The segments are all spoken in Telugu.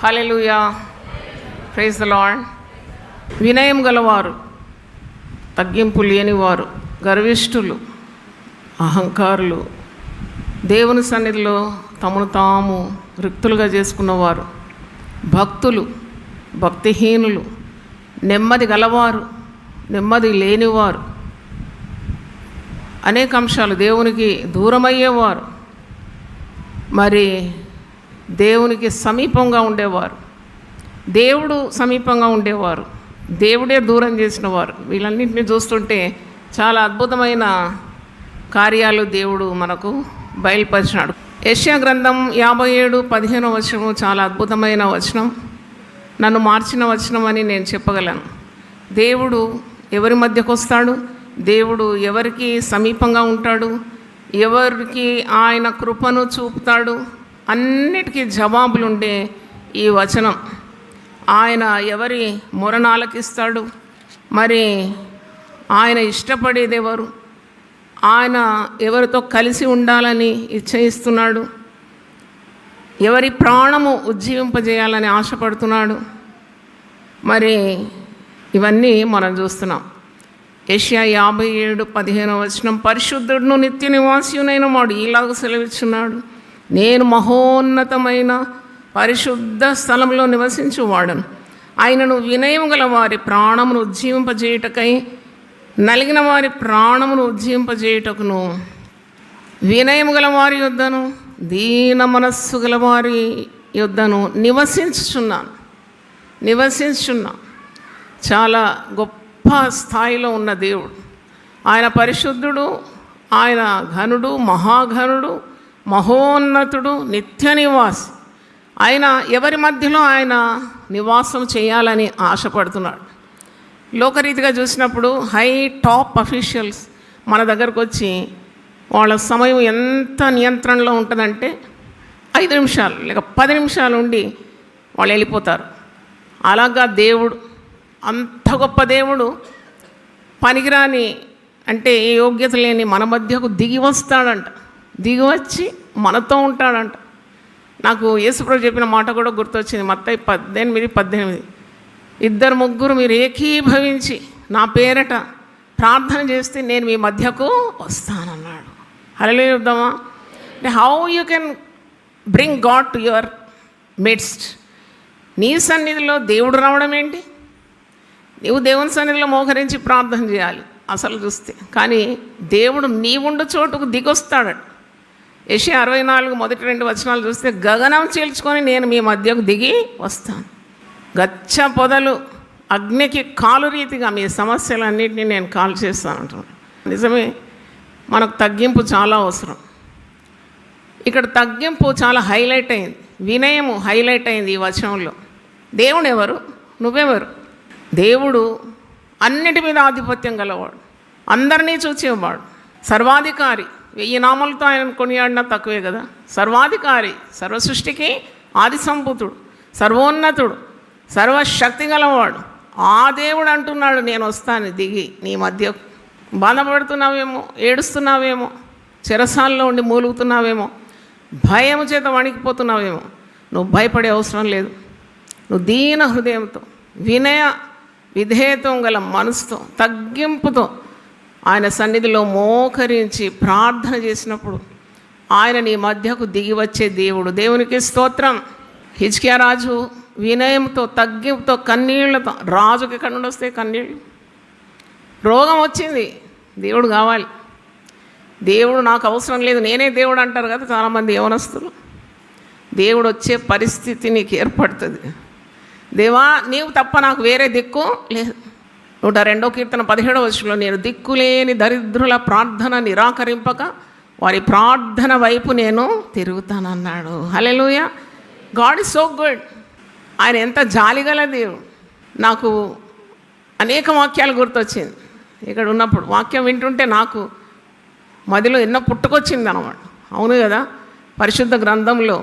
Hallelujah, praise the lord. వినయం గలవారు, తగ్గింపు లేనివారు, గర్విష్ఠులు, అహంకారులు, దేవుని సన్నిధిలో తమను తాము రిక్తులుగా చేసుకున్నవారు, భక్తులు, భక్తిహీనులు, నెమ్మది గలవారు, నెమ్మది లేనివారు, అనేక అంశాలు, దేవునికి దూరమయ్యేవారు, మరి దేవునికి సమీపంగా ఉండేవారు, దేవుడు సమీపంగా ఉండేవారు, దేవుడే దూరం చేసిన వారు. వీళ్ళన్నింటినీ చూస్తుంటే చాలా అద్భుతమైన కార్యాలు దేవుడు మనకు బయలుపరిచినాడు. యెషయా గ్రంథం 57:15 వచనం చాలా అద్భుతమైన వచనం, నన్ను మార్చిన వచనం అని నేను చెప్పగలను. దేవుడు ఎవరి మధ్యకు వస్తాడు, దేవుడు ఎవరికి సమీపంగా ఉంటాడు, ఎవరికి ఆయన కృపను చూపుతాడు, అన్నిటికీ జవాబులుండే ఈ వచనం. ఆయన ఎవరి మొరను ఆలకిస్తాడు, మరి ఆయన ఇష్టపడేది ఎవరు, ఆయన ఎవరితో కలిసి ఉండాలని ఇచ్చయిస్తున్నాడు, ఎవరి ప్రాణము ఉజ్జీవింపజేయాలని ఆశపడుతున్నాడు. మరి ఇవన్నీ మనం చూస్తున్నాం. యెషయా 57:15 వచనం, పరిశుద్ధుడును నిత్య నివాసియునైన వాడు ఇలాగ సెలవిచ్చున్నాడు, నేను మహోన్నతమైన పరిశుద్ధ స్థలంలో నివసించువాడను. ఆయనను వినయం గల వారి ప్రాణమును ఉజ్జీవింపజేయుటకై, నలిగిన వారి ప్రాణమును ఉజ్జీవింపజేయుటకును, వినయం గల వారి యొద్దను, దీన మనస్సు గల వారి యొద్దను నివసించుచున్నాను. చాలా గొప్ప స్థాయిలో ఉన్న దేవుడు ఆయన. పరిశుద్ధుడు, ఆయన ఘనుడు, మహాఘనుడు, మహోన్నతుడు, నిత్య నివాసి. ఆయన ఎవరి మధ్యలో ఆయన నివాసం చేయాలని ఆశపడుతున్నాడు. లోకరీతిగా చూసినప్పుడు హై టాప్ అఫీషియల్స్ మన దగ్గరకు వచ్చి వాళ్ళ సమయం ఎంత నియంత్రణలో ఉంటుందంటే 5 నిమిషాలు లేక 10 నిమిషాలు ఉండి వాళ్ళు వెళ్ళిపోతారు. అలాగా దేవుడు, అంత గొప్ప దేవుడు పనికిరాని అంటే ఏ యోగ్యత లేని మన మధ్యకు దిగి వస్తాడంట, దిగి వచ్చి మనతో ఉంటాడంట. నాకు యేసుప్రభు చెప్పిన మాట కూడా గుర్తొచ్చింది. మత్తయి 18:18, 2-3 మీరు ఏకీభవించి నా పేరట ప్రార్థన చేస్తే నేను మీ మధ్యకు వస్తానన్నాడు. హల్లెలూయా చెప్దామా? అంటే how you can bring God to your midst. నీ సన్నిధిలో దేవుడు రావడం ఏంటి? నీవు దేవుని సన్నిధిలో మోకరించి ప్రార్థన చేయాలి అసలు చూస్తే. కానీ దేవుడు నీవుండు చోటుకు దిగొస్తాడట. యెషయా 64 మొదటి 2 వచనాలు చూస్తే, గగనం చీల్చుకొని నేను మీ మధ్యకు దిగి వస్తాను, గచ్చ పొదలు అగ్నికి కాలు రీతిగా మీ సమస్యలన్నింటినీ నేను కాల్ చేస్తాను అంటున్నాను. నిజమే, మనకు తగ్గింపు చాలా అవసరం. ఇక్కడ తగ్గింపు చాలా హైలైట్ అయింది, వినయము హైలైట్ అయింది ఈ వచనంలో. దేవుడు ఎవరు? నువ్వెవరు? దేవుడు అన్నిటి మీద ఆధిపత్యం గలవాడు, అందరినీ చూచేవాడు, సర్వాధికారి. 1000 నామాలతో ఆయన కొనియాడినా తక్కువే కదా. సర్వాధికారి, సర్వసృష్టికి ఆది సంభూతుడు, సర్వోన్నతుడు, సర్వశక్తి గలవాడు. ఆ దేవుడు అంటున్నాడు, నేను వస్తాను దిగి నీ మధ్య. బాధపడుతున్నావేమో, ఏడుస్తున్నావేమో, చెరసాల్లో ఉండి మూలుగుతున్నావేమో, భయం చేత వణికిపోతున్నావేమో, నువ్వు భయపడే అవసరం లేదు. నువ్వు దీన హృదయంతో, వినయ విధేయత్వం గల మనసుతో, తగ్గింపుతో ఆయన సన్నిధిలో మోకరించి ప్రార్థన చేసినప్పుడు ఆయన నీ మధ్యకు దిగి వచ్చే దేవుడు. దేవునికి స్తోత్రం. హిజ్కియా రాజు వినయంతో, తగ్గింపుతో, కన్నీళ్లతో, రాజుకి ఎక్కడి నుండి వస్తే కన్నీళ్ళు, రోగం వచ్చింది, దేవుడు కావాలి, దేవుడు నాకు అవసరం లేదు, నేనే దేవుడు అంటారు కదా చాలామంది యవనస్తులు. దేవుడు వచ్చే పరిస్థితి నీకు ఏర్పడుతుంది. దేవా నీవు తప్ప నాకు వేరే దిక్కు లేదు. 102వ కీర్తన 17వ వచనంలో, నేను దిక్కులేని దరిద్రుల ప్రార్థన నిరాకరింపక వారి ప్రార్థన వైపు నేను తిరుగుతానన్నాడు. Hallelujah. God is so good. ఆయన ఎంత జాలిగల దేవుడు. నాకు అనేక వాక్యాలు గుర్తొచ్చింది ఇక్కడ ఉన్నప్పుడు. వాక్యం వింటుంటే నాకు మదిలో ఎన్నో పుట్టుకొచ్చింది అన్నమాట. అవును కదా, పరిశుద్ధ గ్రంథంలో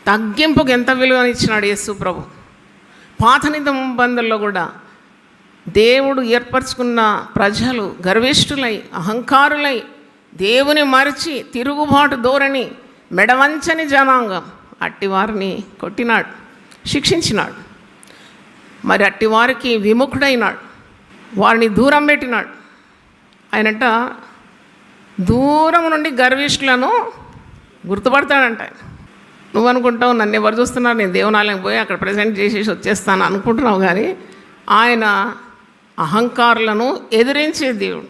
తగ్గింపుకు ఎంత విలువనిచ్చినాడు యేసు ప్రభు. పాత నిబంధనలో కూడా దేవుడు ఏర్పరచుకున్న ప్రజలు గర్విష్ఠులై, అహంకారులై, దేవుని మరిచి తిరుగుబాటు ధోరణి, మెడవంచని జనాంగం అట్టివారిని కొట్టినాడు, శిక్షించినాడు. మరి అట్టివారికి విముఖుడైనాడు, వారిని దూరం పెట్టినాడు. ఆయనంట దూరం నుండి గర్విష్ఠులను గుర్తుపడతాడంట. నువ్వు అనుకుంటావు నన్ను ఎవరు చూస్తున్నారు, నేను దేవునాలయం పోయి అక్కడ ప్రజెంట్ చేసేసి వచ్చేస్తాను అనుకుంటున్నావు, కానీ ఆయన అహంకారులను ఎదిరించే దేవుడు,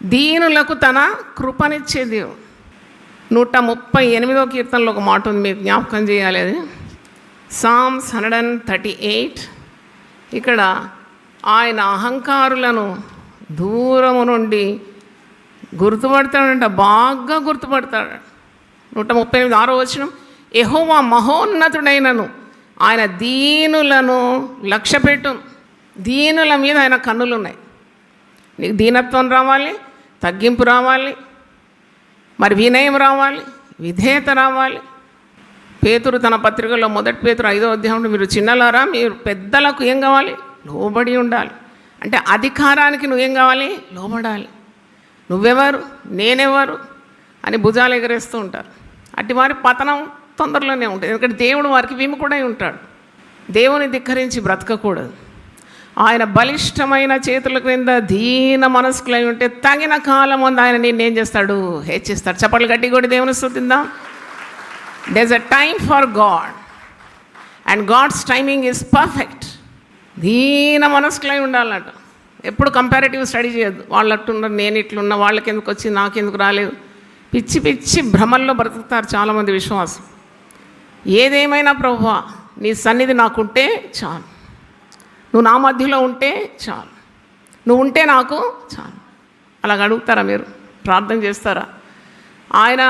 దీనులకు తన కృపనిచ్చే దేవుడు. 138వ కీర్తనలో ఒక మాట ఉంది, మీరు జ్ఞాపకం చేయాలి. అది సామ్స్ 138. ఇక్కడ ఆయన అహంకారులను దూరము నుండి గుర్తుపడతాడంట, బాగా గుర్తుపడతాడు. 138 వచనం, యెహోవా మహోన్నతుడైనను ఆయన దీనులను లక్ష్యపెట్టును. దీనుల మీద ఆయన కన్నులు ఉన్నాయి. నీకు దీనత్వం రావాలి, తగ్గింపు రావాలి, మరి వినయం రావాలి, విధేయత రావాలి. పేతురు తన పత్రికలో 1 పేతురు 5వ అధ్యాయంలో, మీరు చిన్నలారా మీరు పెద్దలకు ఏం కావాలి, లోబడి ఉండాలి. అంటే అధికారానికి నువ్వేం కావాలి, లోబడాలి. నువ్వెవరు, నేనెవరు అని భుజాలు ఎగరేస్తూ ఉంటారు. అట్టి వారి పతనం తొందరలోనే ఉంటుంది, ఎందుకంటే దేవుడు వారికి విముఖుడై ఉంటాడు. దేవుని ధిక్కరించి బ్రతకకూడదు. ఆయన బలిష్టమైన చేతుల క్రింద దీన మనస్కులై ఉంటే తగిన కాలం ముందు ఆయన నిన్నేం చేస్తాడు, హెచ్చిస్తాడు. చప్పట్లు గట్టి కూడా దేవుని స్తుతిద్దాం. There is a time for God and God's timing is perfect. దీన మనస్కులై ఉండాలట. ఎప్పుడు కంపారిటివ్ స్టడీ చేయొద్దు. వాళ్ళు అట్టున్నారు, నేను ఇట్లున్నా, వాళ్ళకి ఎందుకు వచ్చింది, నాకెందుకు రాలేదు. పిచ్చి పిచ్చి భ్రమల్లో బ్రతుకుతారు చాలామంది విశ్వాసం. ఏదేమైనా ప్రభువా నీ సన్నిధి నాకుంటే చాలు, నువ్వు నా మధ్యలో ఉంటే చాలు, నువ్వు ఉంటే నాకు చాలు. అలాగ అడుగుతారా మీరు? ప్రార్థన చేస్తారా? ఆయన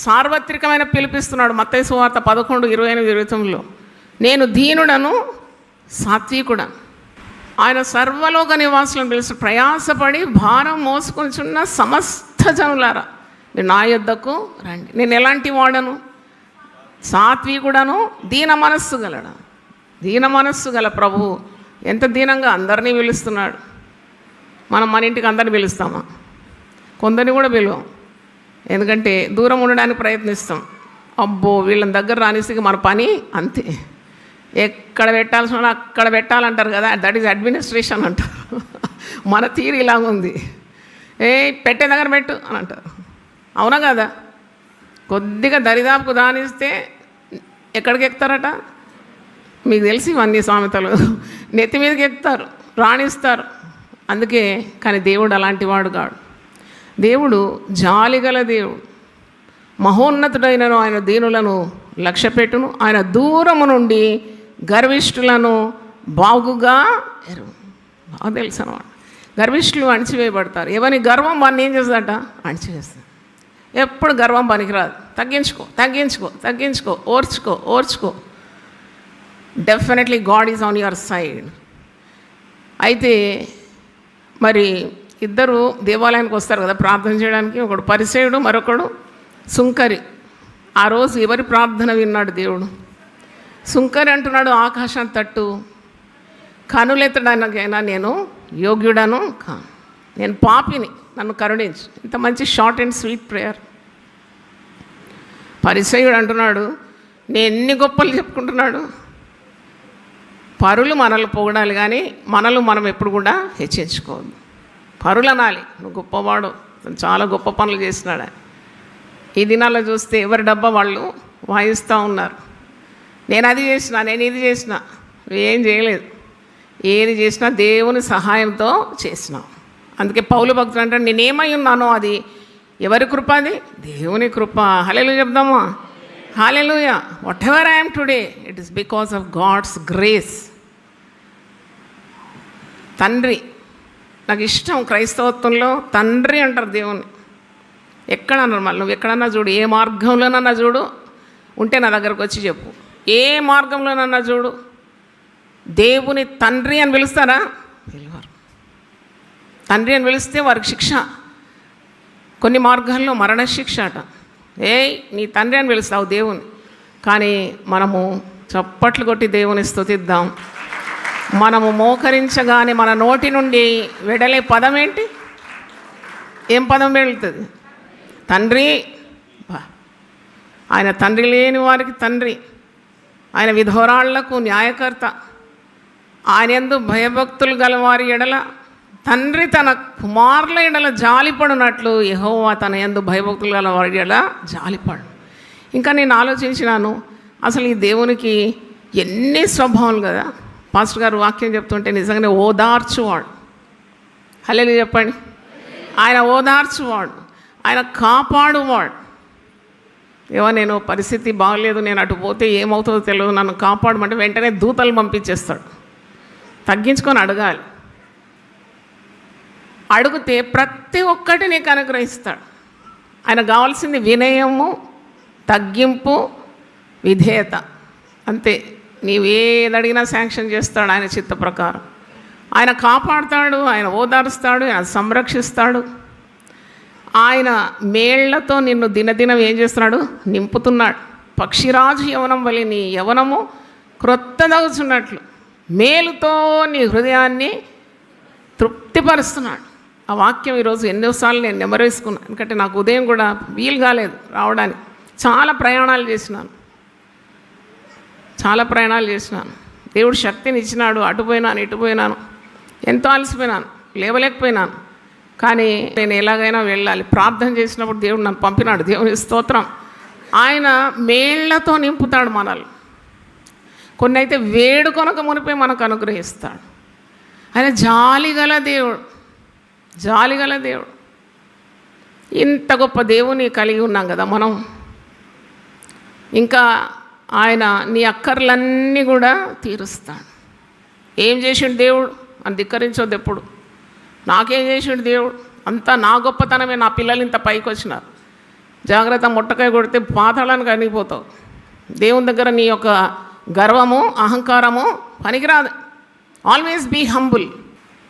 సార్వత్రికమైన పిలిపిస్తున్నాడు. మత్తయి సువార్త 11:28-29లో, నేను దీనుడను సాత్వికుడను. ఆయన సర్వలోక నివాసులను పిలిచి, ప్రయాసపడి భారం మోసుకొనిచున్న సమస్త జనులారా మీరు నా యొద్దకు రండి. నేను ఎలాంటి వాడను? సాత్వికుడను, దీన మనస్సు గలడు. దీన మనస్సు గల ప్రభువు ఎంత దీనంగా అందరినీ పిలుస్తున్నాడు. మనం మన ఇంటికి అందరిని పిలుస్తామా? కొందరిని కూడా పిలువం, ఎందుకంటే దూరం ఉండడానికి ప్రయత్నిస్తాం. అబ్బో వీళ్ళని దగ్గర రానిస్తే మన పని అంతే. ఎక్కడ పెట్టాల్సిన అక్కడ పెట్టాలంటారు కదా, దట్ ఈజ్ అడ్మినిస్ట్రేషన్ అంటారు. మన తీరు ఇలాగ ఉంది, పెట్టే దగ్గర పెట్టు అని అంటారు. అవునా కదా? కొద్దిగా దరిదాపుకు దానిస్తే ఎక్కడికి ఎక్కుతారట? మీకు తెలిసి ఇవన్నీ సామెతలు. నెత్తి మీదకి ఎక్కుతారు, రాణిస్తారు. అందుకే, కానీ దేవుడు అలాంటి వాడు కాడు. దేవుడు జాలిగల దేవుడు, మహోన్నతుడైనను ఆయన దీనులను లక్ష్యపెట్టును. ఆయన దూరము నుండి గర్విష్ఠులను బాగుగా ఎరువు. బాగా తెలుసు అన్నమాట. గర్విష్ఠులు అణిచివేయబడతారు. ఎవరి గర్వం వాడిని ఏం చేస్తుందట, అణిచివేస్తుంది. ఎప్పుడు గర్వం పనికిరాదు. తగ్గించుకో, తగ్గించుకో, తగ్గించుకో, ఓర్చుకో, ఓర్చుకో. Definitely God is on your side. అయితే మరి ఇద్దరు దేవాలయానికి వస్తారు కదా ప్రార్థన చేయడానికి. ఒకడు పరిసేయుడు, మరొకడు సుంకరి. ఆ రోజు ఎవరి ప్రార్థన విన్నాడు దేవుడు? సుంకరి అంటున్నాడు, ఆకాశం తట్టు, కనులెత్తడానికైనా నేను యోగ్యుడను కాను, నేను పాపిని, నన్ను కరుణించు. ఇంత మంచి షార్ట్ అండ్ స్వీట్ ప్రేయర్. పరిసయుడు అంటున్నాడు, నేను ఎన్ని గొప్పలు చెప్పుకుంటున్నాడు. పరులు మనల్ని పొగడాలి, కానీ మనల్ని మనం ఎప్పుడు కూడా హెచ్చించుకోవద్దు. పరులు అనాలి, నువ్వు గొప్పవాడు, చాలా గొప్ప పనులు చేసినాడు. ఈ దినాల్లో చూస్తే ఎవరి డబ్బా వాళ్ళు వాయిస్తూ ఉన్నారు. నేను అది చేసిన, నేను ఇది చేసిన. ఏం చేయలేదు. ఏది చేసినా దేవుని సహాయంతో చేసినా. అందుకే పౌలు భక్తులు అంటే, నేనేమై ఉన్నానో అది ఎవరి కృప? అది దేవుని కృప. హల్లెలూయా చెప్దామా? Hallelujah. Whatever I'm today, it is because of God's grace. తండ్రి నాకు ఇష్టం. క్రైస్తవత్వంలో తండ్రి అంటారు దేవుని. ఎక్కడ అన్నారు మళ్ళీ? నువ్వు ఎక్కడన్నా చూడు, ఏ మార్గంలోనన్నా చూడు, ఉంటే నా దగ్గరకు వచ్చి చెప్పు. ఏ మార్గంలోనన్నా చూడు, దేవుని తండ్రి అని పిలుస్తారా? పిలువారు. తండ్రి అని పిలిస్తే వారికి శిక్ష. కొన్ని మార్గాల్లో మరణశిక్ష అట. నీ తండ్రి అని పిలుస్తావు దేవుని. కానీ మనము చప్పట్లు కొట్టి దేవుని స్తుతిద్దాం. మనము మోకరించగానే మన నోటి నుండి వెడలే పదం ఏంటి? ఏం పదం వెళుతుంది? తండ్రి. ఆయన తండ్రి లేని వారికి తండ్రి, ఆయన విధవరాళ్లకు న్యాయకర్త, ఆయన యందు భయభక్తులు గలవారి ఎడల తండ్రి తన కుమారుల ఎడల జాలిపడినట్లు యెహోవా తన యందు భయభక్తులు గలవారి ఎడల జాలిపడు. ఇంకా నేను ఆలోచించినాను, అసలు ఈ దేవునికి ఎన్ని స్వభావాలు కదా. పాస్టర్ గారు వాక్యం చెప్తుంటే నిజంగానే ఓదార్చువాడు. హల్లెలూయా చెప్పండి. ఆయన ఓదార్చువాడు, ఆయన కాపాడువాడు. నేను పరిస్థితి బాగలేదు, నేను అటు పోతే ఏమవుతుందో తెలియదు, నన్ను కాపాడమంటే వెంటనే దూతలు పంపించేస్తాడు. తగ్గించుకొని అడగాలి. అడిగితే ప్రతి ఒక్కటి నీకు అనుగ్రహిస్తాడు. ఆయన కావాల్సింది వినయము, తగ్గింపు, విధేయత, అంతే. నీవేది అడిగినా శాంక్షన్ చేస్తాడు ఆయన చిత్త ప్రకారం. ఆయన కాపాడుతాడు, ఆయన ఓదారుస్తాడు, ఆయన సంరక్షిస్తాడు. ఆయన మేళ్లతో నిన్ను దినదినం ఏం చేస్తున్నాడు? నింపుతున్నాడు. పక్షిరాజు యవనం వలె నీ యవనము క్రొత్తదగుచున్నట్లు మేలుతో నీ హృదయాన్ని తృప్తిపరుస్తున్నాడు. ఆ వాక్యం ఈరోజు ఎన్నోసార్లు నేను నెమరేసుకున్నాను. ఎందుకంటే నాకు ఉదయం కూడా వీలు కాలేదు రావడానికి. చాలా ప్రయాణాలు చేసినాను. దేవుడు శక్తిని ఇచ్చినాడు. అటుపోయినాను, ఇటుపోయినాను, ఎంతో అలసిపోయినాను, లేవలేకపోయినాను. కానీ నేను ఎలాగైనా వెళ్ళాలి. ప్రార్థన చేసినప్పుడు దేవుడు నన్ను పంపినాడు. దేవుని స్తోత్రం. ఆయన మేళ్లతో నింపుతాడు మనల్ని. కొన్ని అయితే వేడుకొనక మునిపే మనకు అనుగ్రహిస్తాడు. ఆయన జాలిగల దేవుడు. ఇంత గొప్ప దేవుని కలిగి ఉన్నాం కదా మనం. ఇంకా ఆయన నీ అక్కర్లన్నీ కూడా తీరుస్తాడు. ఏం చేసిండు దేవుడు అని ధిక్కరించొద్దు ఎప్పుడు. నాకేం చేసిండు దేవుడు, అంతా నా గొప్పతనమే. నా పిల్లలు ఇంత పైకి వచ్చినారు. జాగ్రత్త, ముట్టకాయ కొడితే పాతాళానికి అనిగిపోతావు. దేవుని దగ్గర నీ యొక్క గర్వము, అహంకారము పనికిరాదు. Always be humble.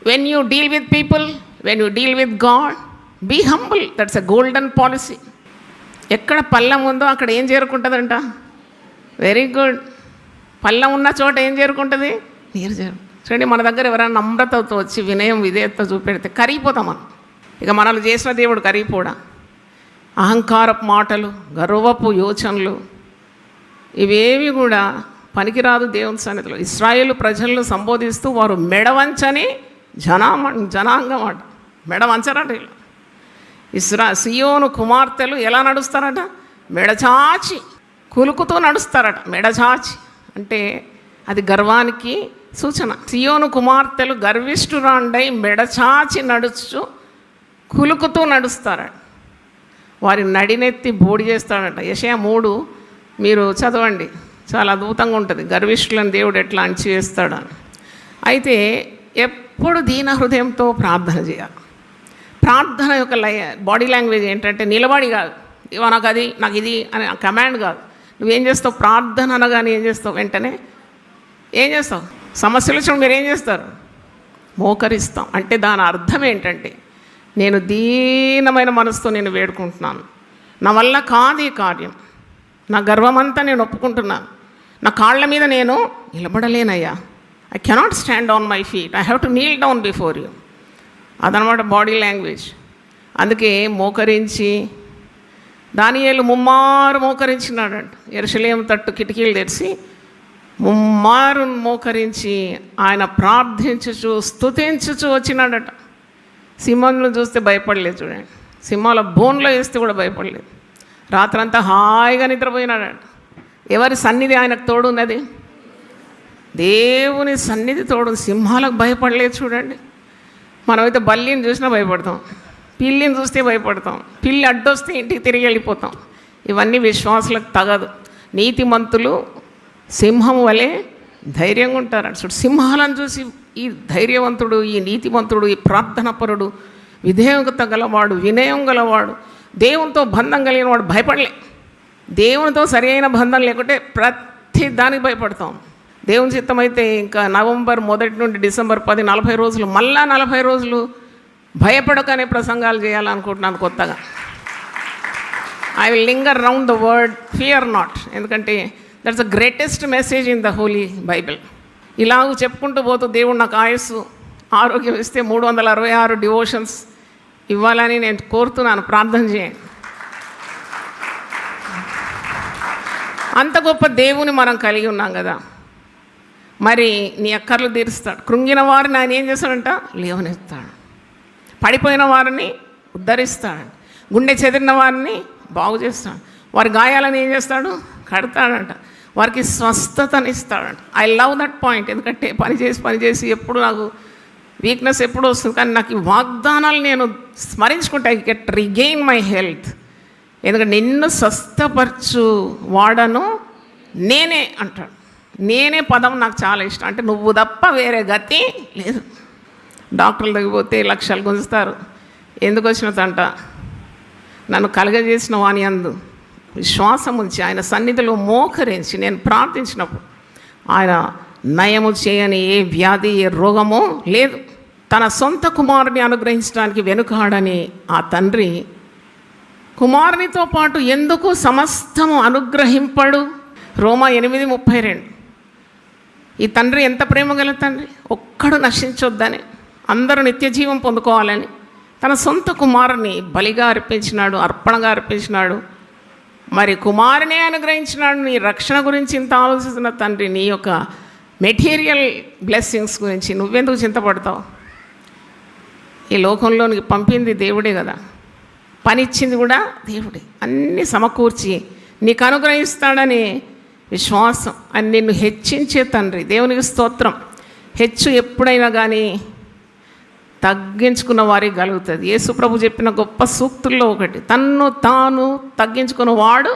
When you deal with people, when you deal with God, be humble. That's a golden policy. ఎక్కడ పళ్ళం ఉందో అక్కడ ఏం చేరుకుంటుందంట? Very good. పళ్ళం ఉన్న చోట ఏం చేరుకుంటుంది? నీరు చూడండి, మన దగ్గర ఎవరైనా నమ్రతతో వచ్చి వినయం, విధేయత చూపెడితే కరిగిపోతాం మనం. ఇక మనల్ని చేసిన దేవుడు కరిగిపోడా? అహంకారపు మాటలు, గర్వపు యోచనలు, ఇవేవి కూడా పనికిరాదు దేవుని సన్నిధిలో. ఇశ్రాయేలు ప్రజలను సంబోధిస్తూ వారు మెడవంచని జనాంగం అట. మెడవంచరట. సియోను కుమార్తెలు ఎలా నడుస్తారట? మెడచాచి కులుకుతూ నడుస్తారట. మెడచాచి అంటే అది గర్వానికి సూచన. సియోను కుమార్తెలు గర్విష్ఠురాండై మెడచాచి నడుచు కులుకుతూ నడుస్తారట. వారి నడినెత్తి బోడి చేస్తాడట. యెషయా 3 మీరు చదవండి, చాలా అద్భుతంగా ఉంటుంది. గర్విష్ఠులను దేవుడు ఎట్లా అణిచివేస్తాడని. అయితే ఎప్పుడు దీన హృదయంతో ప్రార్థన చేయాలి. ప్రార్థన యొక్క బాడీ లాంగ్వేజ్ ఏంటంటే నిలబడి కాదు, ఇవో నాకు అది, నాకు ఇది అని కమాండ్ కాదు. నువ్వేం చేస్తావు? ప్రార్థన అనగానే ఏం చేస్తావు? వెంటనే ఏం చేస్తావు? సమస్యలు వచ్చినప్పుడు మీరు ఏం చేస్తారు? మోకరిస్తాం. అంటే దాని అర్థం ఏంటంటే, నేను దీనమైన మనసుతో నేను వేడుకుంటున్నాను. నా వల్ల కాదు ఈ కార్యం, నా గర్వమంతా నేను ఒప్పుకుంటున్నాను, నా కాళ్ళ మీద నేను నిలబడలేనయ్యా. I cannot stand on my feet, I have to kneel down before you. అదనమాట బాడీ లాంగ్వేజ్. అందుకే మోకరించి, దానియేలు ముమ్మారు మోకరించినాడంట. యెరూషలేము తట్టు కిటికీలు తెరిచి ముమ్మారు మోకరించి ఆయన ప్రార్థించుచు స్తుతించుచు వచ్చినాడట. సింహంలో చూస్తే భయపడలేదు చూడండి. సింహాల బోన్లో వేస్తే కూడా భయపడలేదు. రాత్రంతా హాయిగా నిద్రపోయినాడట. ఎవరి సన్నిధి ఆయనకు తోడున్నది? దేవుని సన్నిధి తోడు. సింహాలకు భయపడలేదు చూడండి. మనమైతే బల్లిని చూసినా భయపడతాం, పిల్లిని చూస్తే భయపడతాం, పిల్లి అడ్డొస్తే ఇంటికి తిరిగి వెళ్ళిపోతాం. ఇవన్నీ విశ్వాసులకు తగదు. నీతిమంతులు సింహం వలె ధైర్యంగా ఉంటారు. చూడు, సింహాలను చూసి ఈ ధైర్యవంతుడు, ఈ నీతిమంతుడు, ఈ ప్రార్థనపరుడు, విధేయత గలవాడు, వినయం గలవాడు, దేవునితో బంధం కలిగిన వాడు భయపడలే. దేవునితో సరి అయిన బంధం లేకుంటే ప్రతి దానికి భయపడతాం. దేవుని చిత్తమైతే ఇంకా నవంబర్ 1 నుండి డిసెంబర్ 10 40 రోజులు, మళ్ళా 40 రోజులు భయపడకనే ప్రసంగాలు చేయాలనుకుంటున్నాను కొత్తగా. I will linger round the word fear not. ఎందుకంటే that's the greatest message in the Holy Bible. ఇలాగ చెప్పుకుంటూ పోతూ దేవుడు నాకు ఆయుస్సు, ఆరోగ్యం ఇస్తే 366 డివోషన్స్ ఇవ్వాలని నేను కోరుతున్నాను. ప్రార్థన చేయండి. అంత గొప్ప దేవుని మనం కలిగి ఉన్నాం కదా, మరి నీ అక్కర్లు తీరుస్తాడు. కృంగిన వారిని ఆయన ఏం చేస్తాడంట? లేవనెత్తాడు. పడిపోయిన వారిని ఉద్ధరిస్తాడు. గుండె చెదిరిన వారిని బాగు చేస్తాడు. వారి గాయాలను ఏం చేస్తాడు? కడతాడంట. వారికి స్వస్థతనిస్తాడంట. I love that point. ఎందుకంటే పని చేసి ఎప్పుడు నాకు వీక్నెస్ ఎప్పుడు వస్తుంది, కానీ నాకు ఈ వాగ్దానాలు నేను స్మరించుకుంటే ఐ గెట్ రిగెయిన్ మై హెల్త్. ఎందుకంటే నిన్ను స్వస్థపరచు వాడను నేనే అంటాడు. నేనే పదం నాకు చాలా ఇష్టం. అంటే నువ్వు తప్ప వేరే గతి లేదు. డాక్టర్లు తగ్గిపోతే లక్షలు గుంజుతారు. ఎందుకు వచ్చినదంట? నన్ను కలగజేసిన వాని యందు విశ్వాసం ఉంచి ఆయన సన్నిధిలో మోకరించి నేను ప్రార్థించినప్పుడు ఆయన నయము చేయని ఏ వ్యాధి, ఏ రోగమో లేదు. తన సొంత కుమారుని అనుగ్రహించడానికి వెనుకాడని ఆ తండ్రి కుమారునితో పాటు ఎందుకు సమస్తము అనుగ్రహింపడు? రోమా 8:32. ఈ తండ్రి ఎంత ప్రేమ గల తండ్రి! ఒక్కడు నశించొద్దని, అందరూ నిత్య జీవం పొందుకోవాలని తన సొంత కుమారుని బలిగా అర్పించినాడు, అర్పణగా అర్పించినాడు. మరి కుమారునే అనుగ్రహించినాడు. నీ రక్షణ గురించి ఇంత ఆలోచిస్తున్న తండ్రి నీ యొక్క మెటీరియల్ బ్లెస్సింగ్స్ గురించి నువ్వెందుకు చింతపడతావు? ఈ లోకంలో నీకు పంపింది దేవుడే కదా, పనిచ్చింది కూడా దేవుడే. అన్నీ సమకూర్చి నీకు అనుగ్రహిస్తాడని విశ్వాసం. అని నిన్ను హెచ్చించే తండ్రి. దేవునికి స్తోత్రం. హెచ్చు ఎప్పుడైనా కానీ తగ్గించుకున్న వారికి కలుగుతుంది. యేసుప్రభు చెప్పిన గొప్ప సూక్తుల్లో ఒకటి, తన్ను తాను తగ్గించుకున్న వాడు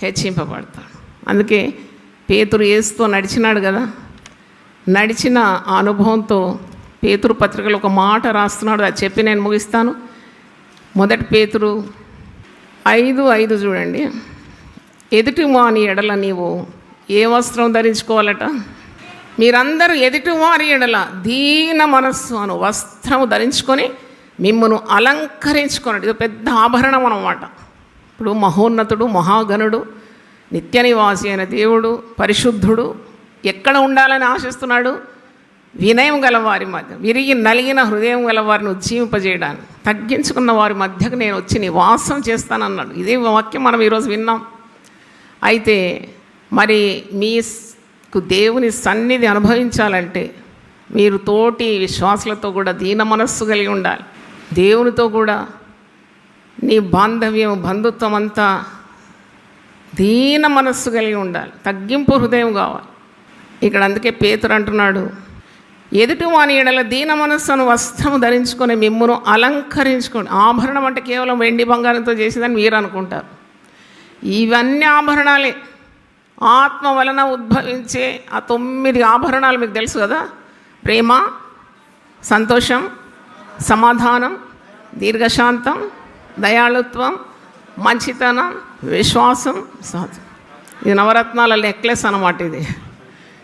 హెచ్చింపబడతాడు. అందుకే పేతురు యేసుతో నడిచినాడు కదా, నడిచిన ఆ అనుభవంతో పేతురు పత్రికలో ఒక మాట రాస్తున్నాడు. అది చెప్పి నేను ముగిస్తాను. 1 పేతురు 5:5 చూడండి. ఎదుటి వాని ఎడల నీవు ఏ వస్త్రం ధరించుకోవాలట? మీరందరూ ఎదుటి వారి ఎడల దీన మనస్సు అను వస్త్రము ధరించుకొని మిమ్మను అలంకరించుకోనండి. ఇది పెద్ద ఆభరణం అన్నమాట. ఇప్పుడు మహోన్నతుడు, మహాగణుడు, నిత్య నివాసి అయిన దేవుడు, పరిశుద్ధుడు ఎక్కడ ఉండాలని ఆశిస్తున్నాడు? వినయం గల వారి మధ్య, విరిగి నలిగిన హృదయం గల వారిని ఉజ్జీవింపజేయడానికి, తగ్గించుకున్న వారి మధ్యకు నేను వచ్చి నివాసం చేస్తానన్నాడు. ఇదే వాక్యం మనం ఈరోజు విన్నాం. అయితే మరి మీకు దేవుని సన్నిధి అనుభవించాలంటే మీరు తోటి విశ్వాసులతో కూడా దీన మనస్సు కలిగి ఉండాలి. దేవునితో కూడా నీ బాంధవ్యం, బంధుత్వం అంతా దీన మనస్సు కలిగి ఉండాలి. తగ్గింపు హృదయం కావాలి. ఇక్కడ అందుకే పేతురు అంటున్నాడు, ఎదుటి వాని ఎడల దీన మనస్సును వస్త్రము ధరించుకొని మిమ్మును అలంకరించుకోండి. ఆభరణం అంటే కేవలం వెండి బంగారంతో చేసేదని మీరు అనుకుంటారు. ఇవన్నీ ఆభరణాలే. ఆత్మ వలన ఉద్భవించే ఆ 9 ఆభరణాలు మీకు తెలుసు కదా. ప్రేమ, సంతోషం, సమాధానం, దీర్ఘశాంతం, దయాళుత్వం, మంచితనం, విశ్వాసం, సాధం. ఇది నవరత్నాల నెక్లెస్ అన్నమాట.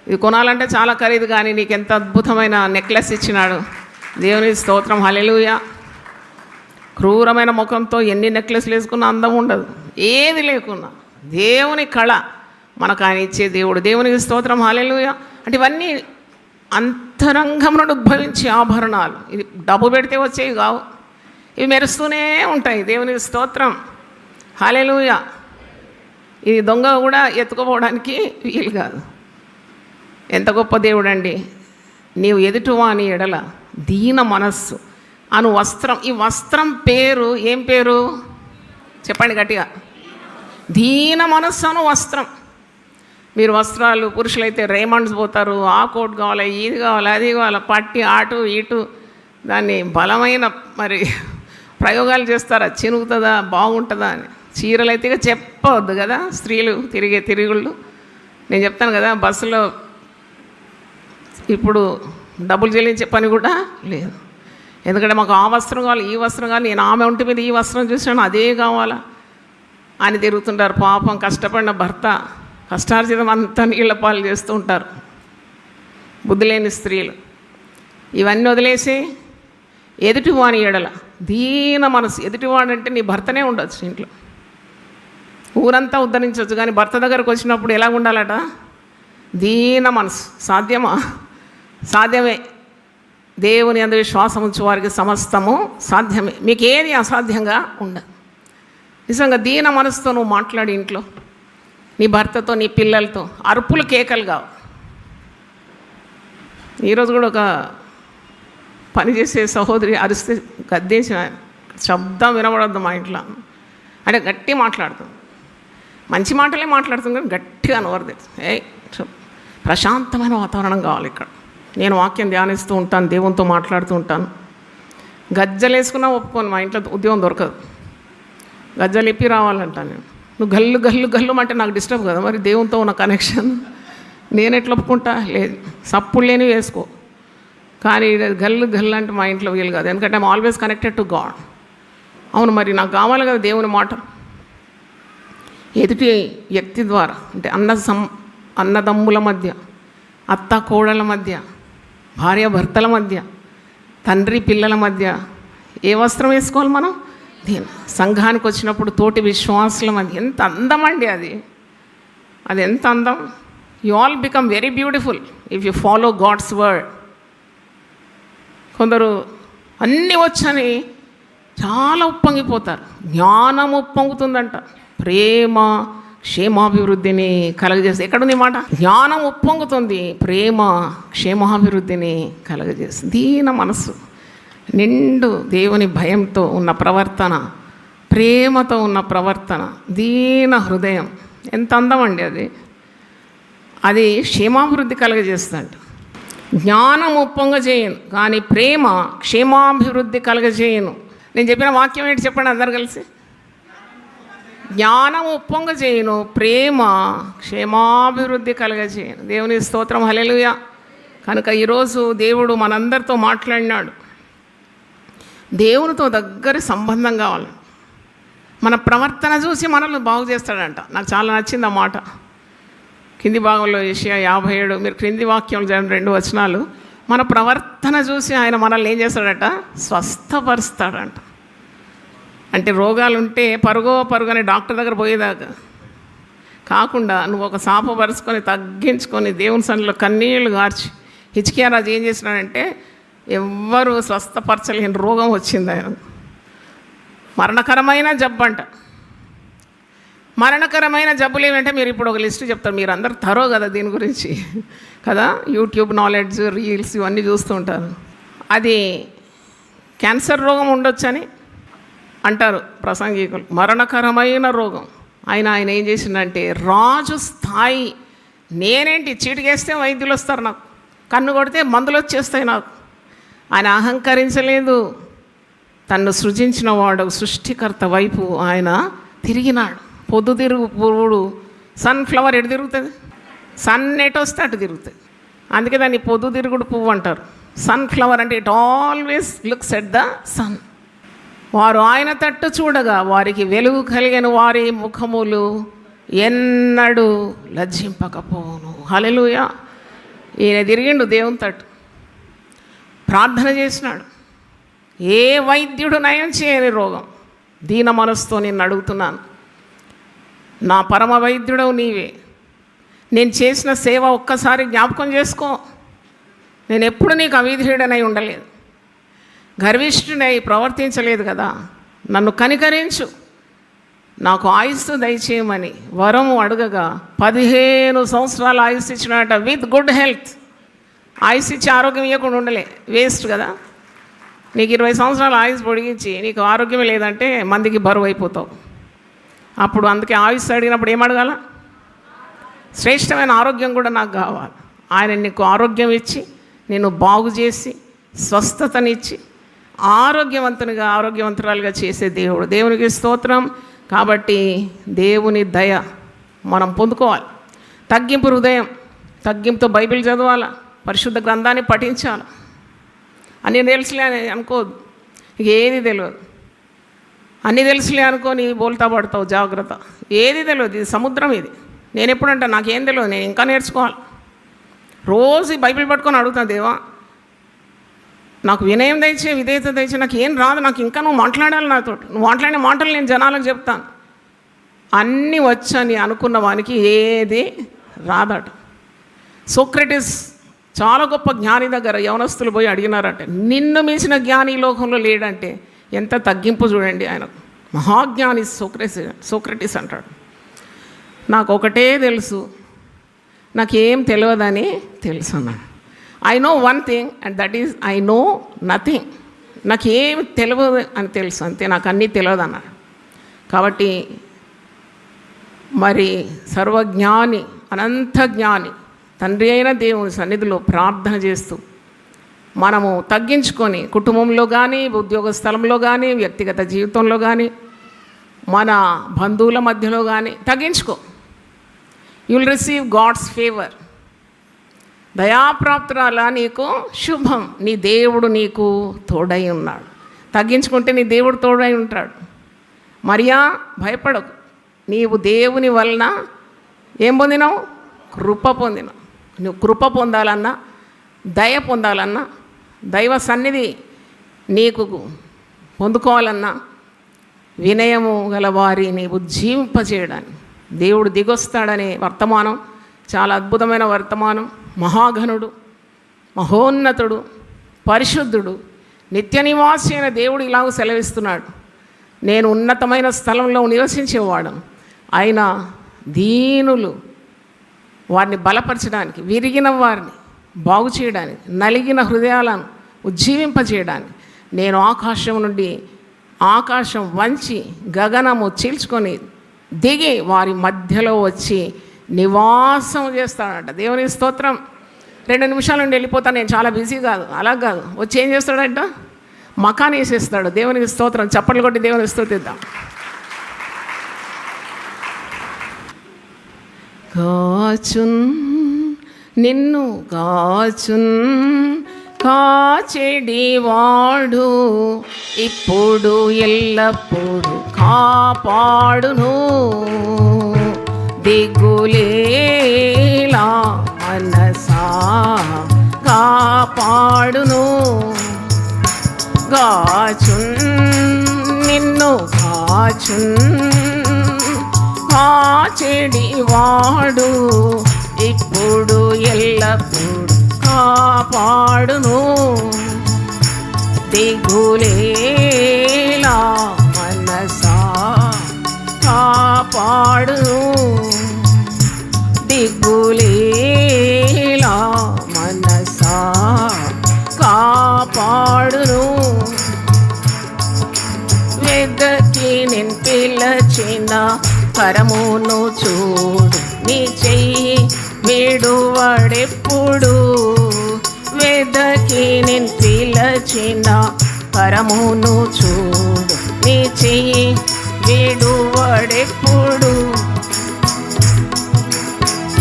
ఇది కొనాలంటే చాలా ఖరీదు, కానీ నీకు ఎంత అద్భుతమైన నెక్లెస్ ఇచ్చినాడు. దేవుని స్తోత్రం, హల్లెలూయా. క్రూరమైన ముఖంతో ఎన్ని నెక్లెస్లు వేసుకున్నా అందం ఉండదు. ఏది లేకున్నా దేవుని కళ మనకు ఆయన ఇచ్చే దేవుడు. దేవునికి స్తోత్రం, హల్లెలూయా. అంటే ఇవన్నీ అంతరంగం నుండి ఉద్భవించే ఆభరణాలు. ఇది డబ్బు పెడితే వచ్చేవి కావు, ఇవి మెరుస్తూనే ఉంటాయి. దేవునికి స్తోత్రం, హల్లెలూయా. ఇది దొంగ కూడా ఎత్తుకుపోవడానికి వీలు కాదు. ఎంత గొప్ప దేవుడు అండి. నీవు ఎదుటివాని ఎడల దీన మనస్సు అను వస్త్రం. ఈ వస్త్రం పేరు ఏం పేరు చెప్పండి గట్టిగా? దీన మనస్సు అను వస్త్రం. మీరు వస్త్రాలు పురుషులైతే రేమండ్స్ పోతారు, ఆ కోట్ కావాలి, ఇది కావాలి, అది కావాలి, పట్టి అటు ఇటు దాన్ని బలమైన మరి ప్రయోగాలు చేస్తారా, చినుగుతుందా, బాగుంటుందా అని. చీరలు అయితే చెప్పవద్దు కదా, స్త్రీలు తిరిగే తిరుగుళ్ళు. నేను చెప్తాను కదా, బస్సులో ఇప్పుడు డబ్బులు చెల్లించే పని కూడా లేదు. ఎందుకంటే మాకు ఆ వస్త్రం కావాలి, ఈ వస్త్రం కావాలి, నేను ఆమె ఒంటి మీద ఈ వస్త్రం చూసాను అదే కావాలా అని తిరుగుతుంటారు. పాపం కష్టపడిన భర్త కష్టార్జితం అంతా నీళ్ళ పాలు చేస్తూ ఉంటారు బుద్ధి లేని స్త్రీలు. ఇవన్నీ వదిలేసి ఎదుటివాని ఎడల దీన మనసు. ఎదుటివాడంటే నీ భర్తనే ఉండొచ్చు ఇంట్లో, ఊరంతా ఉద్ధరించవచ్చు, కానీ భర్త దగ్గరకు వచ్చినప్పుడు ఎలా ఉండాలట? దీన మనసు. సాధ్యమా? సాధ్యమే. దేవుని యందు విశ్వాసం ఉంచే వారికి సమస్తము సాధ్యమే. మీకు ఏది అసాధ్యంగా ఉండదు. నిజంగా దీన మనసుతో నువ్వు మాట్లాడి ఇంట్లో నీ భర్తతో, నీ పిల్లలతో అరుపులు కేకలు కావు. ఈరోజు కూడా ఒక పనిచేసే సహోదరి అరిస్తే గద్దేసిన శబ్దం వినబడద్దు మా ఇంట్లో అంటే గట్టి మాట్లాడుతుంది. మంచి మాటలే మాట్లాడుతుంది కానీ గట్టిగా అనవరదు. ప్రశాంతమైన వాతావరణం కావాలి ఇక్కడ. నేను వాక్యం ధ్యానిస్తూ ఉంటాను, దేవునితో మాట్లాడుతూ ఉంటాను. గజ్జలు వేసుకున్నా ఒప్పుకోను, మా ఇంట్లో ఉద్యోగం దొరకదు. గజ్జలు ఇప్పి రావాలంటాను నేను. నువ్వు గల్లు గల్లు గల్లు అంటే నాకు డిస్టర్బ్ కదా, మరి దేవునితో ఉన్న కనెక్షన్ నేను ఎట్లా ఒప్పుకుంటా? లేదు, సప్పుడు లేని వేసుకో. కానీ గల్లు గల్లు అంటే మా ఇంట్లో వీలు కాదు, ఎందుకంటే I'm always connected to God. అవును, మరి నాకు కావాలి కదా దేవుని మాట. ఎదుటి వ్యక్తి ద్వారా అంటే అన్నదమ్ముల మధ్య, అత్త కోడల మధ్య, భార్య భర్తల మధ్య, తండ్రి పిల్లల మధ్య ఏ వస్త్రం వేసుకోవాలి మనం? దీని సంఘానికి వచ్చినప్పుడు తోటి విశ్వాసుల మధ్య ఎంత అందం అండి అది. అది ఎంత అందం. You all become very beautiful if you follow God's word. కొందరు అన్నీ వచ్చని చాలా ఉప్పొంగిపోతారు. జ్ఞానం ఉప్పొంగుతుందంట, ప్రేమ క్షేమాభివృద్ధిని కలగజేస్తుంది. ఎక్కడుంది మాట? జ్ఞానం ఉప్పొంగుతుంది, ప్రేమ క్షేమాభివృద్ధిని కలగజేస్తుంది. దీన మనస్సు, నిండు దేవుని భయంతో ఉన్న ప్రవర్తన, ప్రేమతో ఉన్న ప్రవర్తన, దీన హృదయం ఎంత అందం అండి అది. అది క్షేమాభివృద్ధి కలగజేస్తుందంట. జ్ఞానం ఉప్పొంగజేయను కానీ ప్రేమ క్షేమాభివృద్ధి కలగజేయను. నేను చెప్పిన వాక్యం ఏంటి చెప్పండి అందరు కలిసి? జ్ఞానం ఉప్పొంగజేయను, ప్రేమ క్షేమాభివృద్ధి కలగజేయను. దేవుని స్తోత్రం, హల్లెలూయా. కనుక ఈరోజు దేవుడు మనందరితో మాట్లాడినాడు. దేవునితో దగ్గర సంబంధం కావాలి. మన ప్రవర్తన చూసి మనల్ని బాగు చేస్తాడంట. నాకు చాలా నచ్చింది ఆ మాట. కింది భాగంలో యెషయా 57, మీరు క్రింది వాక్యం 2 వచనాలు. మన ప్రవర్తన చూసి ఆయన మనల్ని ఏం చేస్తాడట? స్వస్థపరుస్తాడంట. అంటే రోగాలుంటే పరుగని డాక్టర్ దగ్గర పోయేదాకా కాకుండా నువ్వు ఒక సాప పరుచుకొని తగ్గించుకొని దేవుని సన్నిధిలో కన్నీళ్లు గార్చి, హిజ్కియా రాజు ఏం చేసినాడంటే ఎవ్వరు స్వస్థపరచలేని రోగం వచ్చింది ఆయన. మరణకరమైన జబ్బు అంట. మరణకరమైన జబ్బులు ఏమంటే మీరు ఇప్పుడు ఒక లిస్టు చెప్తారు. మీరు అందరు తరో కదా దీని గురించి కదా, యూట్యూబ్ నాలెడ్జ్, రీల్స్ ఇవన్నీ చూస్తూ ఉంటారు. అది క్యాన్సర్ రోగం ఉండొచ్చని అంటారు ప్రసంగికులు. మరణకరమైన రోగం. ఆయన ఏం చేసిందంటే రాజు స్థాయి. నేనేంటి చీటికేస్తే వైద్యులు వస్తారు, నాకు కన్ను కొడితే మందులు వచ్చేస్తాయి నాకు. ఆయన అహంకరించలేదు. తన్ను సృజించిన వాడు సృష్టికర్త వైపు ఆయన తిరిగినాడు. పొద్దుతిరుగు పువ్వుడు సన్ఫ్లవర్ ఎటు తిరుగుతుంది? సన్ ఎటు వస్తే అటు తిరుగుతుంది. అందుకే దాన్ని పొద్దుతిరుగుడు పువ్వు అంటారు. సన్ఫ్లవర్ అంటే it always looks at the sun. వారు ఆయన తట్టు చూడగా వారికి వెలుగు కలిగిన వారి ముఖములు ఎన్నడూ లజ్జింపకపోను. హల్లెలూయా. ఈయన తిరిగిండు దేవుని తట్టు, ప్రార్థన చేసినాడు. ఏ వైద్యుడు నయం చేయని రోగం. దీన మనసుతో నేను అడుగుతున్నాను, నా పరమ వైద్యుడవు నీవే. నేను చేసిన సేవ ఒక్కసారి జ్ఞాపకం చేసుకో. నేను ఎప్పుడు నీకు అవిధేయుడనై ఉండలేదు, గర్విష్ఠుడై ప్రవర్తించలేదు కదా. నన్ను కనికరించు, నాకు ఆయుస్సు దయచేయమని వరము అడగగా 15 సంవత్సరాల ఆయుస్సు ఇచ్చినట, విత్ గుడ్ హెల్త్. ఆయుస్సు ఇచ్చి ఆరోగ్యం ఇవ్వకుండా ఉండలే, వేస్ట్ కదా. నీకు 20 సంవత్సరాల ఆయుస్సు పొడిగించి నీకు ఆరోగ్యం లేదంటే మందికి బరువు అయిపోతావు. అప్పుడు అందుకే ఆయుస్సు అడిగినప్పుడు ఏమడగాల? శ్రేష్టమైన ఆరోగ్యం కూడా నాకు కావాలి. ఆయన నీకు ఆరోగ్యం ఇచ్చి నిన్ను బాగు చేసి స్వస్థతనిచ్చి ఆరోగ్యవంతురాలుగా చేసే దేవుడు. దేవునికి స్తోత్రం. కాబట్టి దేవుని దయ మనం పొందుకోవాలి. తగ్గింపు హృదయం, తగ్గింపుతో బైబిల్ చదవాలి, పరిశుద్ధ గ్రంథాన్ని పఠించాలి. అన్నీ తెలుసులే అని అనుకోదు, ఇక ఏది తెలియదు. అన్నీ తెలుసులే అనుకొని బోల్తా పడతావు, జాగ్రత్త. ఏది తెలియదు, ఇది సముద్రం. ఇది నేను ఎప్పుడంటే నాకేం తెలియదు, నేను ఇంకా నేర్చుకోవాలి. రోజు బైబిల్ పట్టుకొని అడుగుతాను, దేవా నాకు వినయం దయచే, విధేయత దయచే. నాకు ఏం రాదు, నాకు ఇంకా నువ్వు మాట్లాడాలి నాతో. నువ్వు మాట్లాడిన మాటలు నేను జనాలకు చెప్తాను. అన్నీ వచ్చని అనుకున్న వానికి ఏది రాదట. సోక్రటీస్ చాలా గొప్ప జ్ఞాని దగ్గర యవనస్తులు పోయి అడిగినారంటే, నిన్ను మించిన జ్ఞాని ఈ లోకంలో లేడంటే ఎంత తగ్గింపు చూడండి. ఆయన మహాజ్ఞాని సోక్రటీస్ అంటాడు. నాకు ఒకటే తెలుసు, నాకేం తెలియదని తెలుసు అన్నాడు. I know one thing and that is I know nothing. నాకేం తెలియదు అని తెలుసు, అంతే, నాకు అన్నీ తెలియదు అన్నాడు. కాబట్టి మరి సర్వజ్ఞాని, అనంత జ్ఞాని తండ్రి అయిన దేవుని సన్నిధిలో ప్రార్థన చేస్తూ మనము తగ్గించుకొని కుటుంబంలో కానీ, ఉద్యోగ స్థలంలో కానీ, వ్యక్తిగత జీవితంలో కానీ, మన బంధువుల మధ్యలో కానీ తగ్గించుకో. You will receive God's favour. దయాప్రాప్తురాలా, నీకు శుభం, నీ దేవుడు నీకు తోడై ఉన్నాడు. తగ్గించుకుంటే నీ దేవుడు తోడై ఉంటాడు. మరియా, భయపడకు, నీవు దేవుని వలన ఏం పొందినావు? కృప పొందినావు. నువ్వు కృప పొందాలన్నా, దయ పొందాలన్నా, దైవ సన్నిధి నీకు పొందుకోవాలన్నా, వినయము గల వారిని ఉజ్జీవింపజేయడానికి దేవుడు దిగొస్తాడనే వర్తమానం చాలా అద్భుతమైన వర్తమానం. మహాఘనుడు, మహోన్నతుడు, పరిశుద్ధుడు, నిత్య నివాసి అయిన దేవుడు ఇలాగ సెలవిస్తున్నాడు. నేను ఉన్నతమైన స్థలంలో నివసించేవాడు. ఆయన దీనులు వారిని బలపరచడానికి, విరిగిన వారిని బాగు చేయడానికి, నలిగిన హృదయాలను ఉజ్జీవింపజేయడానికి నేను ఆకాశం వంచి గగనము చీల్చుకొని దిగి వారి మధ్యలో వచ్చి నివాసం చేస్తాడంట. దేవుని స్తోత్రం. 2 నిమిషాల నుండి వెళ్ళిపోతాను, నేను చాలా బిజీ కాదు, అలా కాదు. వచ్చి ఏం చేస్తాడంట? మకాన్ వేసేస్తాడు. దేవునికి స్తోత్రం. చప్పట్లు కొట్టి దేవునికి స్తుతిద్దాం. కాచున్ నిన్ను కాచున్ కాచెడివాడు, ఇప్పుడు ఎల్లప్పుడు కాపాడును. దిగులేలా మనసా కాపాడును. కాచున్ నిన్ను కాచున్ కాచెడివాడు, ఇప్పుడు ఎల్లప్పుడు కాపాడును. దిగులేలా మనసా కాపాడును. దిగులేలా మనసా కాపాడును. వెదకి నేను పిలచిన కరమును చూడు, నీ చెయ్యి విడువడెప్పుడు. వెదకి నేను పిలచిన కరమును చూడు, నీ చెయ్యి విడువడెప్పుడు.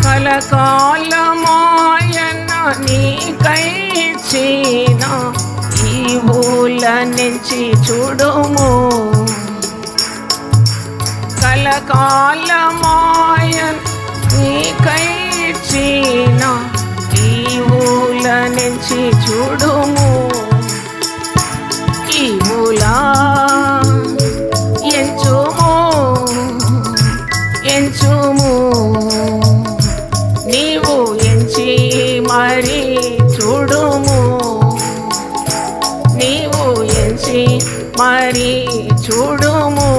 కలకాలమాయన నీకై ఇచ్చిన ఈవుల నుంచి చూడుము. కలకాలమాయన నీకై ఇచ్చిన ఈవుల నుంచి చూడుము. ఈవులా ఎంచుము, నీవు ఎంచి మరి చూడుము. నీవు ఎంచి మరి చూడుము.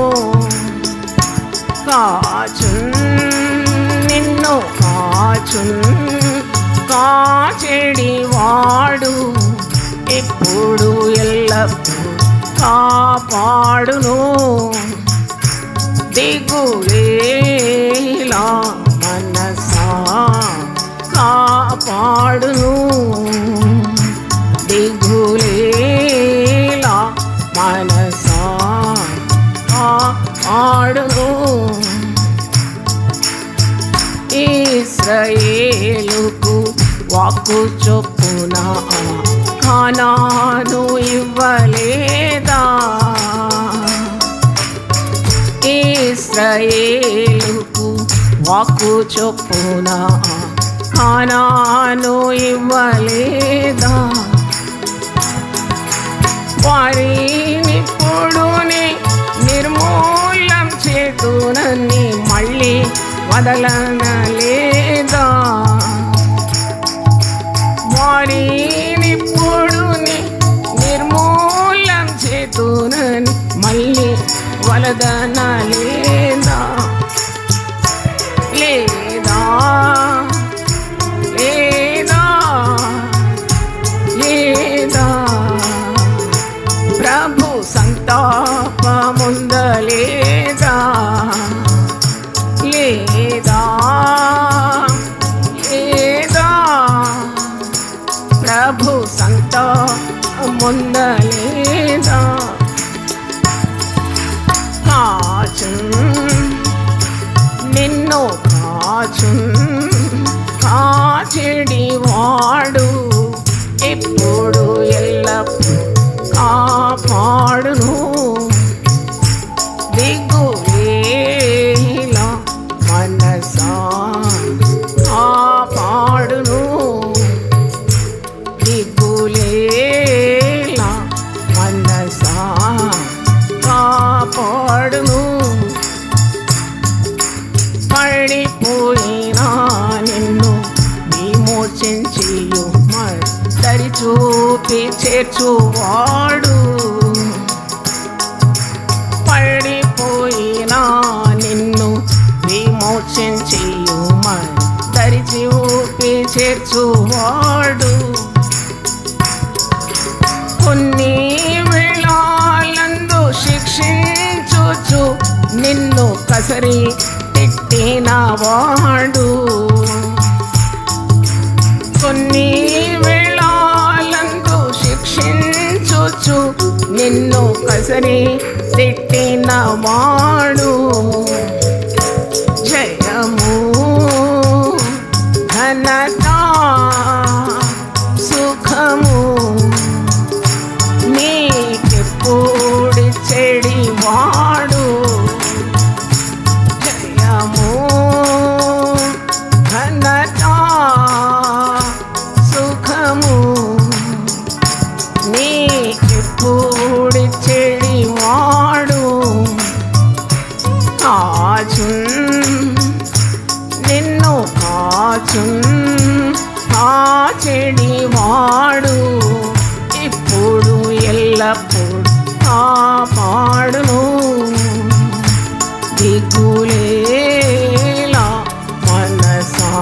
కాచున్ నిన్ను కాచున్ కాచెడివాడు, ఇప్పుడు ఎల్లప్పుడు కాపాడును. దిగులేలా మనసా కాపాడును. దిగులేలా మనసా కాపాడును. ఇశ్రాయేలుకు వాక్కు చొప్పున కానాను ఇవ్వలేదా? ఇశ్రాయేలుకు వాక్కు చొప్పున కానాను ఇవ్వలేదా? వారినిప్పుడు నిర్మూలం చేతునని మళ్ళీ వదలనలేదా? వారినిప్పుడు నిర్మూలం చేతునని మళ్ళీ వలదనలేదా? వాడు ఎప్పుడు ఎల్లప్పుడు కాపాడును. దిగులేలా మనసా కాపాడును. దిగులేలా మనసా కాపాడును. పడిపోయినా నిన్ను విమోచించియు దరి చూపి చేర్చువాడు. పడిపోయినా నిన్ను విమోచించియు దరి చూపి చేర్చువాడు. కొన్ని వేళలందు శిక్షించుచు నిన్ను కసరి తిట్టినవాడు. కొన్ని వేళలందు శిక్షించుచు నిన్ను కసరి తిట్టినవాడు. జయము ఘనత సుఖము నీకెప్పుడు చెడివాడు. జయము ఘనత సుఖము నీకెప్పుడు చెడివాడు. నిన్ను కాచెడివాడు. ఇప్పుడు ఎల్లప్పుడు కాపాడును. దిగులేలా మనసా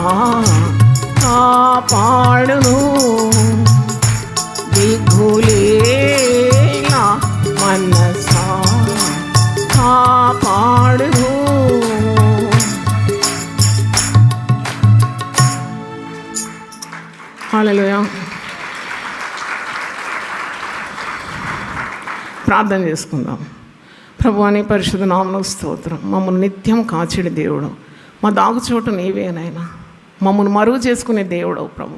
కాపాడును. దిగులేలా మనసా కాపాడును. హల్లెలూయా. ప్రార్థన చేసుకుందాం. ప్రభువాని పరిశుద్ధ నామమునకు స్తోత్రం. మమ్మల్ని నిత్యం కాచిడి దేవుడు, మా దాగుచోటు నీవేనైనా. మమ్మల్ని మరుగు చేసుకునే దేవుడవు ప్రభు.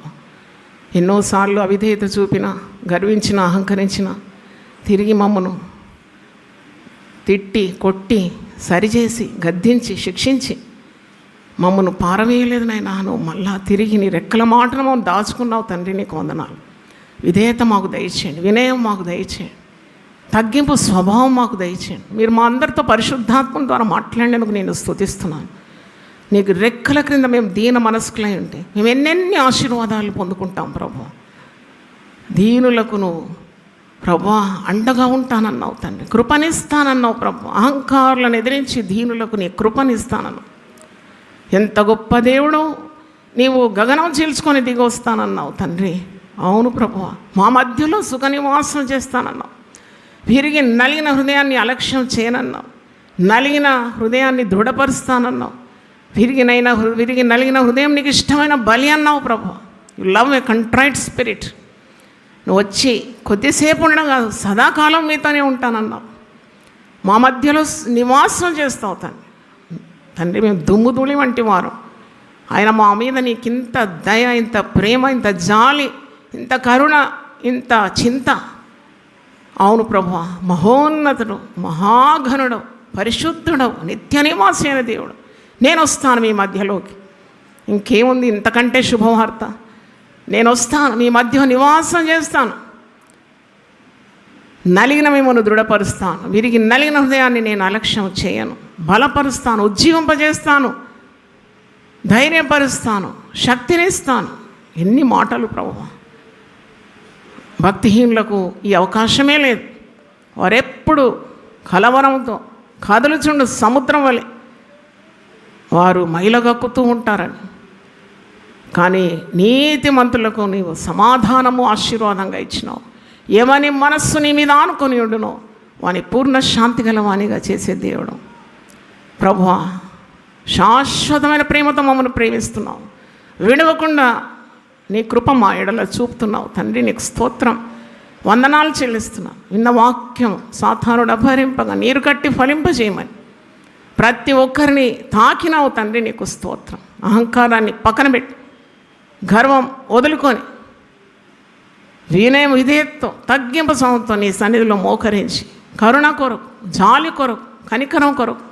ఎన్నోసార్లు అవిధేయత చూపిన, గర్వించిన, అహంకరించిన, తిరిగి మమ్మను తిట్టి కొట్టి సరిచేసి గద్దించి శిక్షించి మమ్మను పారవేయలేదు నాయనా. నువ్వు మళ్ళా తిరిగి నీ రెక్కల మాటను మమ్మల్ని దాచుకున్నావు తండ్రి. నీకు వందనాలు. విధేయత మాకు దయచేయండి, వినయం మాకు దయచేయండి, తగ్గింపు స్వభావం మాకు దయచేయండి. మీరు మా అందరితో పరిశుద్ధాత్మ ద్వారా మాట్లాడినందుకు నేను స్తుతిస్తున్నాను. నీకు రెక్కల క్రింద మేము దీన మనస్కులై ఉంటే మేము ఎన్నెన్ని ఆశీర్వాదాలు పొందుకుంటాం ప్రభు. దీనులకు నువ్వు ప్రభా అండగా ఉంటానన్నావు తండ్రి, కృపనిస్తానన్నావు ప్రభు. అహంకారులను ఎదిరించి దీనులకు నీ కృపనిస్తానన్నావు. ఎంత గొప్ప దేవుడు నీవు. గగనం చీల్చుకొని దిగి వస్తానన్నావు తండ్రి. అవును ప్రభు, మా మధ్యలో సుఖ నివాసం చేస్తానన్నావు. విరిగి నలిగిన హృదయాన్ని అలక్ష్యం చేయనన్నావు. నలిగిన హృదయాన్ని దృఢపరుస్తానన్నావు. విరిగి నలిగిన హృదయం నీకు ఇష్టమైన బలి అన్నావు ప్రభు. You love a contrite spirit. నువ్వు వచ్చి కొద్దిసేపు ఉండడం కాదు, సదాకాలం మీతోనే ఉంటానన్నావు. మా మధ్యలో నివాసం చేస్తావు తండ్రి. తండ్రి మేము దుమ్ము ధూళి వంటి వారు. ఆయన మా మీద నీకు ఇంత దయ, ఇంత ప్రేమ, ఇంత జాలి, ఇంత కరుణ, ఇంత చింత. అవును ప్రభు, మహోన్నతుడు, మహాఘనుడు, పరిశుద్ధుడు, నిత్య నివాసైన దేవుడు. నేను వస్తాను మీ మధ్యలోకి. ఇంకేముంది ఇంతకంటే శుభవార్త? నేను వస్తాను, మీ మధ్య నివాసం చేస్తాను. నలిగిన మిమ్మల్ని దృఢపరుస్తాను. విరిగి నలిగిన హృదయాన్ని నేను అలక్ష్యం చేయను. బలపరుస్తాను, ఉజ్జీవింపజేస్తాను, ధైర్యపరుస్తాను, శక్తినిస్తాను. ఎన్ని మాటలు ప్రభువా! భక్తిహీనులకు ఈ అవకాశమే లేదు. వారెప్పుడు కలవరంతో కదులుచుండు సముద్రం వలె వారు మైలగక్కుతూ ఉంటారని. కానీ నీతిమంతులకు నీవు సమాధానము ఆశీర్వాదంగా ఇచ్చినావు. ఏమని మనస్సు నీ మీద ఆనుకొని ఉండునో వాని పూర్ణ శాంతి గల వానిగా చేసే దేవుడు. ప్రభువా, శాశ్వతమైన ప్రేమతో మమ్మల్ని ప్రేమిస్తున్నావు. విడవకుండా నీ కృప మా ఎడల చూపుతున్నావు తండ్రి. నీకు స్తోత్రం, వందనాలు చెల్లిస్తున్నావు. విన్న వాక్యం సాతానుడు అపహరింపగా నీరు కట్టి ఫలింపజేయమని ప్రతి ఒక్కరిని తాకినావు తండ్రి. నీకు స్తోత్రం. అహంకారాన్ని పక్కన పెట్టి గర్వం వదులుకొని వినయం విధేయతతో తగ్గింపు సమతో నీ సన్నిధిలో మోకరించి కరుణ కొరకు, జాలి కొరకు, కనికరం కొరకు,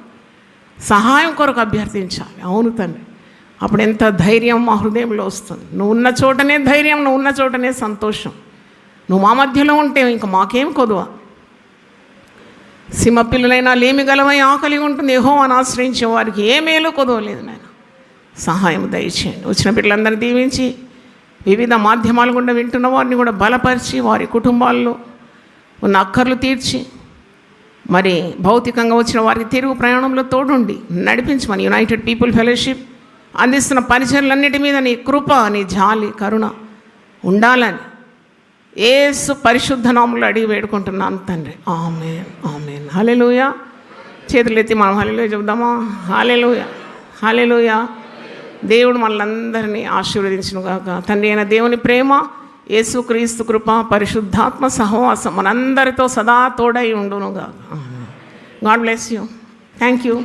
సహాయం కొరకు అభ్యర్థించాలి. అవును తండ్రి, అప్పుడు ఎంత ధైర్యం మా హృదయంలో వస్తుంది. నువ్వు ఉన్న చోటనే ధైర్యం, నువ్వు ఉన్న చోటనే సంతోషం. నువ్వు మా మధ్యలో ఉంటే ఇంకా మాకేం కొదువ. సింహపిల్లలైనా లేమి గలవై ఆకలి ఉంటుంది యెహోవాను ఆశ్రయించే వారికి ఏ మేలు కొదవలేదు. నాయన సహాయం దయచేయండి. వచ్చిన పిల్లలందరినీ దీవించి వివిధ మాధ్యమాల గుండా వింటున్న వారిని కూడా బలపరిచి వారి కుటుంబాల్లో ఉన్న అక్కర్లు తీర్చి మరి భౌతికంగా వచ్చిన వారికి తిరుగు ప్రయాణంలో తోడుండి నడిపించమని యునైటెడ్ పీపుల్ ఫెలోషిప్ అందిస్తున్న పరిచర్లన్నిటి మీద నీ కృప, నీ జాలి, కరుణ ఉండాలని యేసు పరిశుద్ధ నామములో అడిగి వేడుకుంటున్నాను తండ్రి. ఆమేన్, ఆమేన్. హల్లెలూయా. చేతులెత్తి మనం హల్లెలూయా చెప్దామా? హల్లెలూయా, హల్లెలూయా. దేవుడు మనలందరినీ ఆశీర్వదించునుగాక. తండ్రి అయిన దేవుని ప్రేమ, యేసుక్రీస్తు కృప, పరిశుద్ధాత్మ సహవాసం మనందరితో సదా తోడై ఉండునుగాక. God bless you. Thank you.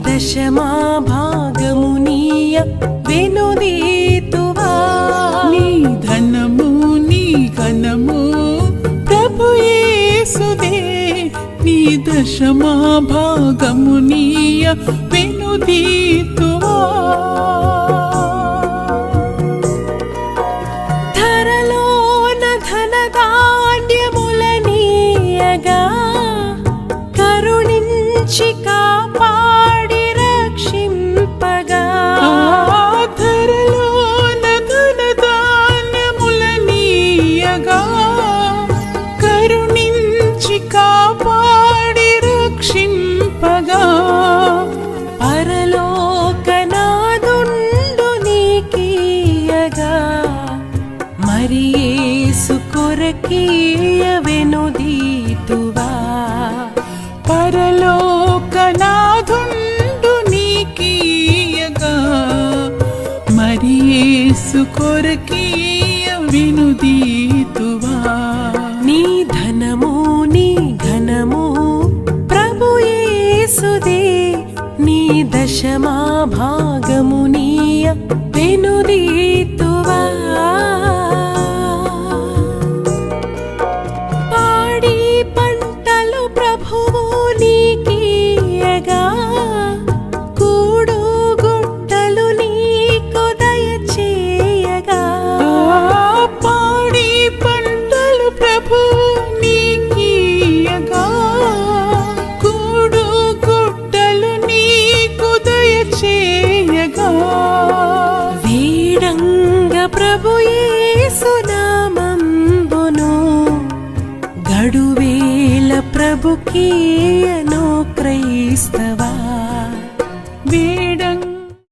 దశమా భాగమునీయ వెనుదీతువా. నీ ధనము నీ ఘనము ప్రభు యేసుదే, నీ దశమా భాగమునీయ వెనుదీతువా. ధరలోన ధనధాన్యములనీయగా కరుణించి కొరకీయ వెనుదీతువా. పరలోకనాథుండు నీకీయగా మరి యేసు కొరకీయ వెనుదీతువా. నీ ధనము నీ ఘనము ప్రభు యేసుదే, నీ దశమా భాగమునీయ వెనుదీతువా. గడువేల ప్రభుకీయ